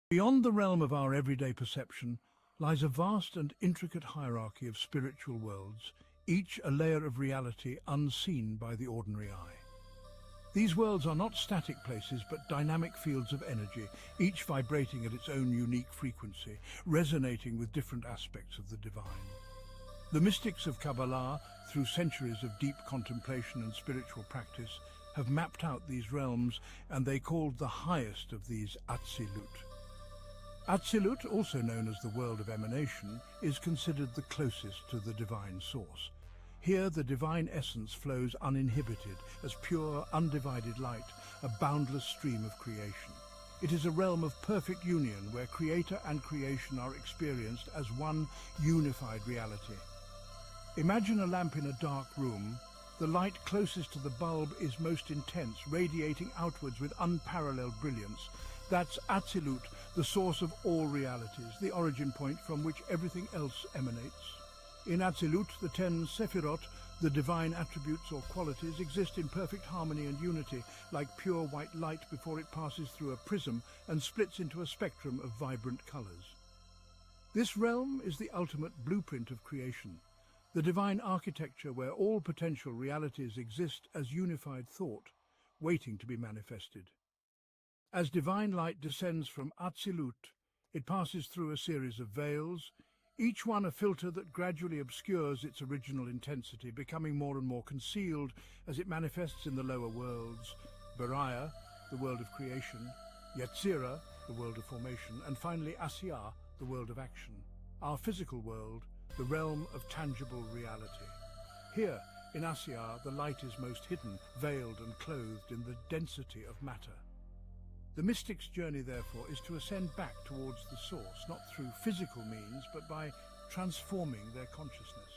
Beyond the realm of our everyday perception lies a vast and intricate hierarchy of spiritual worlds, each a layer of reality unseen by the ordinary eye. These worlds are not static places, but dynamic fields of energy, each vibrating at its own unique frequency, resonating with different aspects of the divine. The mystics of Kabbalah, through centuries of deep contemplation and spiritual practice, have mapped out these realms, and they called the highest of these Atzilut. Atzilut, also known as the world of emanation, is considered the closest to the divine source. Here the divine essence flows uninhibited as pure, undivided light, a boundless stream of creation. It is a realm of perfect union where creator and creation are experienced as one unified reality. Imagine a lamp in a dark room. The light closest to the bulb is most intense, radiating outwards with unparalleled brilliance. That's Atzilut, the source of all realities, the origin point from which everything else emanates. In Atzilut, the 10 Sephirot, the divine attributes or qualities, exist in perfect harmony and unity, like pure white light before it passes through a prism and splits into a spectrum of vibrant colors. This realm is the ultimate blueprint of creation, the divine architecture where all potential realities exist as unified thought, waiting to be manifested. As divine light descends from Atzilut, it passes through a series of veils, each one a filter that gradually obscures its original intensity, becoming more and more concealed as it manifests in the lower worlds: Bariah, the world of creation; Yetzirah, the world of formation; and finally Asiyah, the world of action, our physical world, the realm of tangible reality. Here, in Asiyah, the light is most hidden, veiled and clothed in the density of matter. The mystic's journey, therefore, is to ascend back towards the source, not through physical means, but by transforming their consciousness.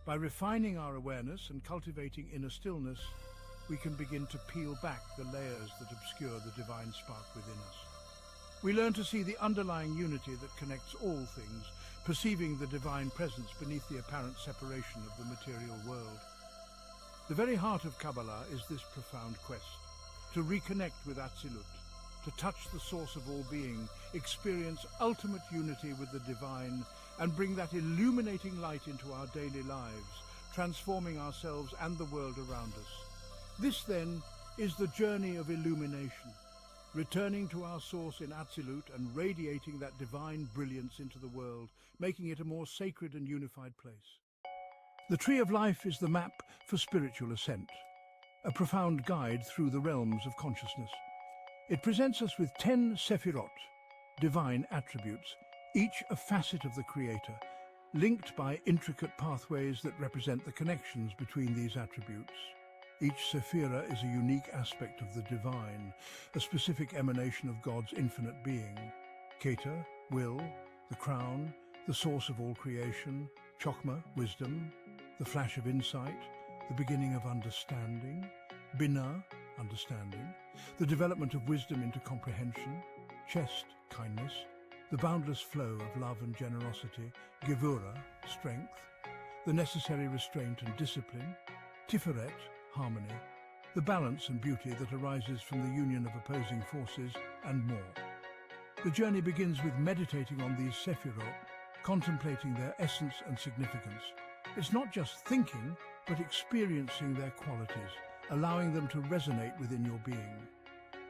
By refining our awareness and cultivating inner stillness, we can begin to peel back the layers that obscure the divine spark within us. We learn to see the underlying unity that connects all things, perceiving the divine presence beneath the apparent separation of the material world. The very heart of Kabbalah is this profound quest, to reconnect with Atzilut, to touch the source of all being, experience ultimate unity with the divine, and bring that illuminating light into our daily lives, transforming ourselves and the world around us. This, then, is the journey of illumination, returning to our source in Atzilut and radiating that divine brilliance into the world, making it a more sacred and unified place. The Tree of Life is the map for spiritual ascent, a profound guide through the realms of consciousness. It presents us with 10 Sephirot, divine attributes, each a facet of the Creator, linked by intricate pathways that represent the connections between these attributes. Each Sephira is a unique aspect of the divine, a specific emanation of God's infinite being. Keter, will; the crown, the source of all creation; Chokmah, wisdom; the flash of insight, the beginning of understanding; Binah, understanding; the development of wisdom into comprehension; Chest, kindness; the boundless flow of love and generosity; Gevurah, strength; the necessary restraint and discipline; Tiferet, harmony; the balance and beauty that arises from the union of opposing forces, and more. The journey begins with meditating on these Sephirot, contemplating their essence and significance. It's not just thinking, but experiencing their qualities, allowing them to resonate within your being.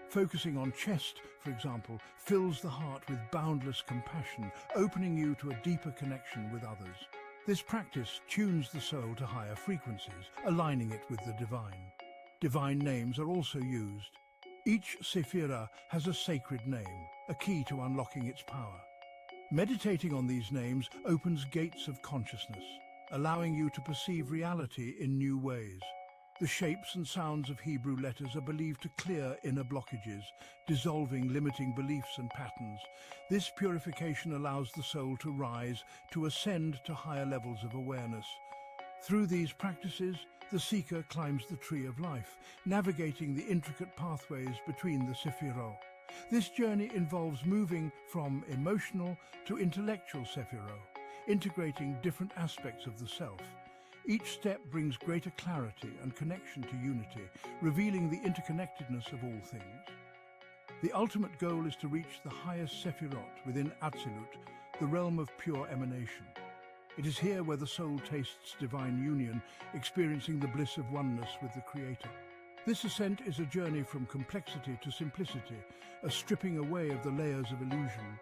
Focusing on Chest, for example, fills the heart with boundless compassion, opening you to a deeper connection with others. This practice tunes the soul to higher frequencies, aligning it with the divine. Divine names are also used. Each Sephira has a sacred name, a key to unlocking its power. Meditating on these names opens gates of consciousness, allowing you to perceive reality in new ways. The shapes and sounds of Hebrew letters are believed to clear inner blockages, dissolving limiting beliefs and patterns. This purification allows the soul to rise, to ascend to higher levels of awareness. Through these practices, the seeker climbs the Tree of Life, navigating the intricate pathways between the Sephirot. This journey involves moving from emotional to intellectual Sephirot, integrating different aspects of the self. Each step brings greater clarity and connection to unity, revealing the interconnectedness of all things. The ultimate goal is to reach the highest Sephirot within Atzilut, the realm of pure emanation. It is here where the soul tastes divine union, experiencing the bliss of oneness with the Creator. This ascent is a journey from complexity to simplicity, a stripping away of the layers of illusion.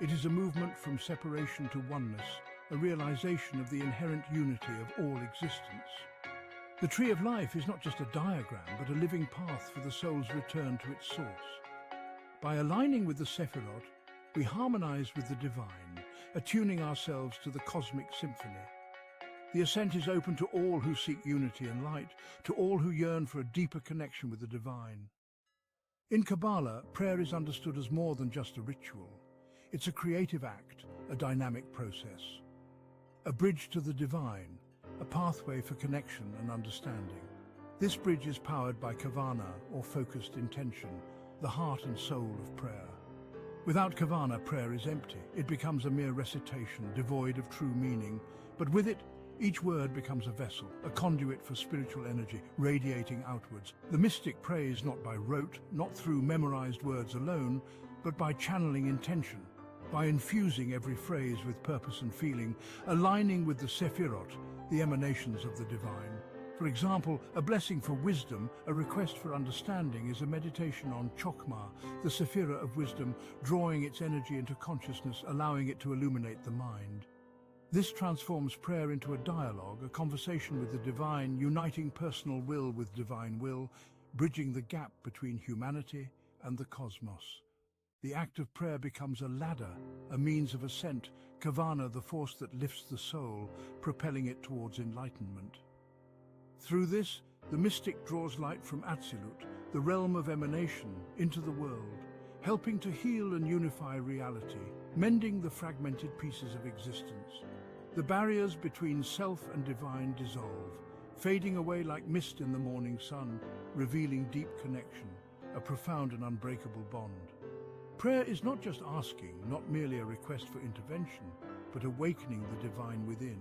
It is a movement from separation to oneness, a realization of the inherent unity of all existence. The tree of life is not just a diagram, but a living path for the soul's return to its source. By aligning with the Sephirot, we harmonize with the divine, attuning ourselves to the cosmic symphony. The ascent is open to all who seek unity and light, to all who yearn for a deeper connection with the divine. In Kabbalah, prayer is understood as more than just a ritual. It's a creative act, a dynamic process. A bridge to the divine, a pathway for connection and understanding. This bridge is powered by kavana, or focused intention, the heart and soul of prayer. Without kavana, prayer is empty. It becomes a mere recitation, devoid of true meaning. But with it, each word becomes a vessel, a conduit for spiritual energy, radiating outwards. The mystic prays not by rote, not through memorized words alone, but by channeling intention, by infusing every phrase with purpose and feeling, aligning with the Sephirot, the emanations of the divine. For example, a blessing for wisdom, a request for understanding, is a meditation on Chokmah, the Sephirah of wisdom, drawing its energy into consciousness, allowing it to illuminate the mind. This transforms prayer into a dialogue, a conversation with the divine, uniting personal will with divine will, bridging the gap between humanity and the cosmos. The act of prayer becomes a ladder, a means of ascent, kavana, the force that lifts the soul, propelling it towards enlightenment. Through this, the mystic draws light from Atzilut, the realm of emanation, into the world, helping to heal and unify reality, mending the fragmented pieces of existence. The barriers between self and divine dissolve, fading away like mist in the morning sun, revealing deep connection, a profound and unbreakable bond. Prayer is not just asking, not merely a request for intervention, but awakening the divine within,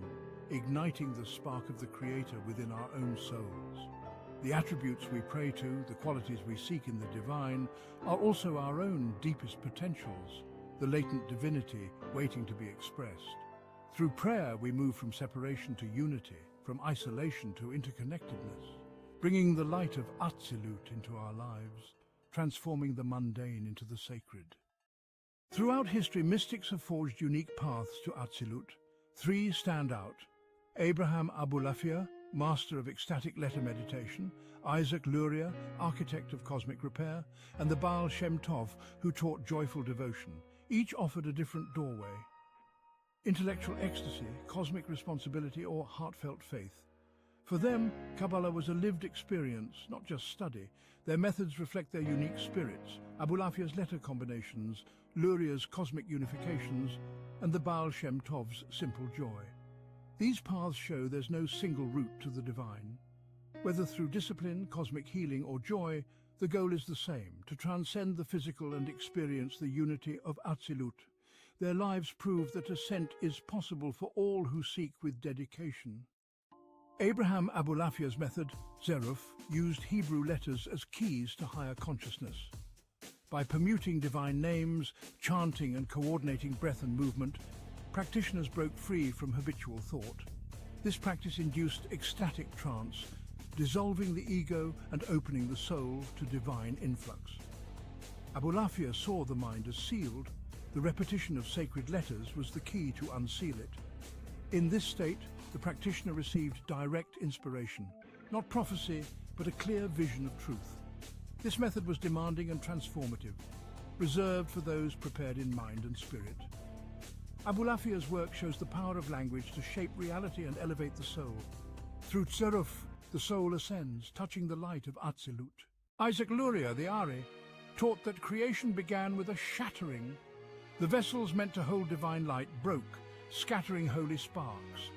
igniting the spark of the Creator within our own souls. The attributes we pray to, the qualities we seek in the divine, are also our own deepest potentials, the latent divinity waiting to be expressed. Through prayer, we move from separation to unity, from isolation to interconnectedness, bringing the light of Atzilut into our lives, transforming the mundane into the sacred. Throughout history, mystics have forged unique paths to Atzilut. Three stand out: Abraham Abulafia, master of ecstatic letter meditation; Isaac Luria, architect of cosmic repair; and the Baal Shem Tov, who taught joyful devotion. Each offered a different doorway: intellectual ecstasy, cosmic responsibility, or heartfelt faith. For them, Kabbalah was a lived experience, not just study. Their methods reflect their unique spirits: Abulafia's letter combinations, Luria's cosmic unifications, and the Baal Shem Tov's simple joy. These paths show there's no single route to the divine. Whether through discipline, cosmic healing, or joy, the goal is the same: to transcend the physical and experience the unity of Atzilut. Their lives prove that ascent is possible for all who seek with dedication. Abraham Abulafia's method, Zeruf, used Hebrew letters as keys to higher consciousness. By permuting divine names, chanting and coordinating breath and movement, practitioners broke free from habitual thought. This practice induced ecstatic trance, dissolving the ego and opening the soul to divine influx. Abulafia saw the mind as sealed. The repetition of sacred letters was the key to unseal it. In this state, the practitioner received direct inspiration, not prophecy, but a clear vision of truth. This method was demanding and transformative, reserved for those prepared in mind and spirit. Abulafia's work shows the power of language to shape reality and elevate the soul. Through Tzeruf, the soul ascends, touching the light of Atzilut. Isaac Luria, the Ari, taught that creation began with a shattering. The vessels meant to hold divine light broke, scattering holy sparks.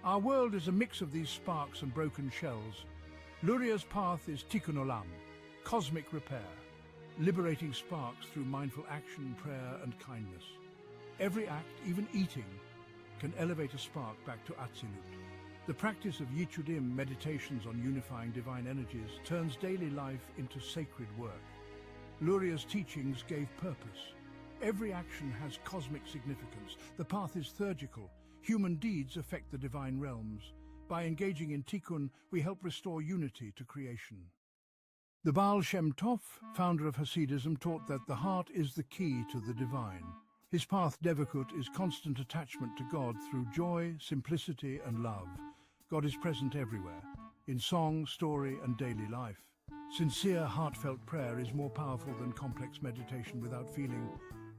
Our world is a mix of these sparks and broken shells. Luria's path is Tikkun Olam, cosmic repair, liberating sparks through mindful action, prayer, and kindness. Every act, even eating, can elevate a spark back to Atzilut. The practice of Yichudim, meditations on unifying divine energies, turns daily life into sacred work. Luria's teachings gave purpose. Every action has cosmic significance. The path is theurgical. Human deeds affect the divine realms. By engaging in tikkun, we help restore unity to creation. The Baal Shem Tov, founder of Hasidism, taught that the heart is the key to the divine. His path, Devakut, is constant attachment to God through joy, simplicity and love. God is present everywhere, in song, story and daily life. Sincere, heartfelt prayer is more powerful than complex meditation without feeling.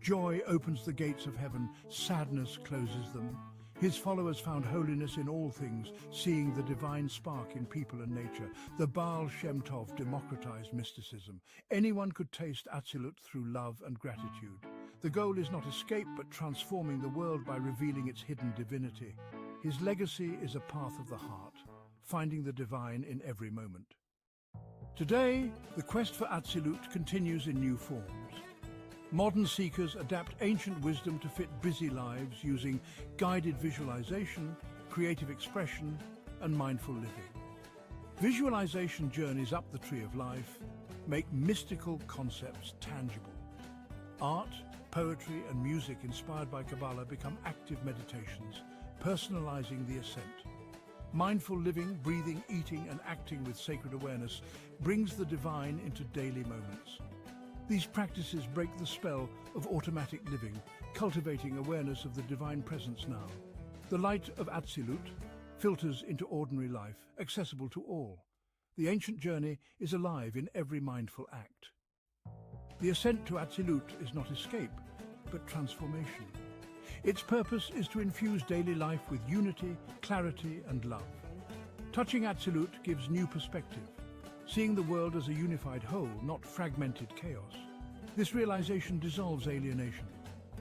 Joy opens the gates of heaven, sadness closes them. His followers found holiness in all things, seeing the divine spark in people and nature. The Baal Shem Tov democratized mysticism. Anyone could taste Atzilut through love and gratitude. The goal is not escape, but transforming the world by revealing its hidden divinity. His legacy is a path of the heart, finding the divine in every moment. Today, the quest for Atzilut continues in new forms. Modern seekers adapt ancient wisdom to fit busy lives using guided visualization, creative expression, and mindful living. Visualization journeys up the tree of life make mystical concepts tangible. Art, poetry, and music inspired by Kabbalah become active meditations, personalizing the ascent. Mindful living, breathing, eating, and acting with sacred awareness brings the divine into daily moments. These practices break the spell of automatic living, cultivating awareness of the divine presence now. The light of Atzilut filters into ordinary life, accessible to all. The ancient journey is alive in every mindful act. The ascent to Atzilut is not escape, but transformation. Its purpose is to infuse daily life with unity, clarity, and love. Touching Atzilut gives new perspective, seeing the world as a unified whole, not fragmented chaos. This realization dissolves alienation,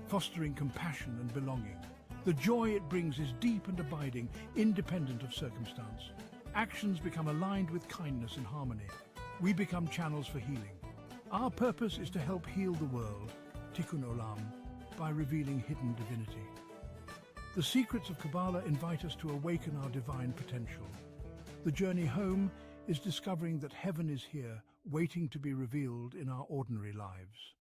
fostering compassion and belonging. The joy it brings is deep and abiding, independent of circumstance. Actions become aligned with kindness and harmony. We become channels for healing. Our purpose is to help heal the world, Tikkun Olam, by revealing hidden divinity. The secrets of Kabbalah invite us to awaken our divine potential. The journey home is discovering that heaven is here, waiting to be revealed in our ordinary lives.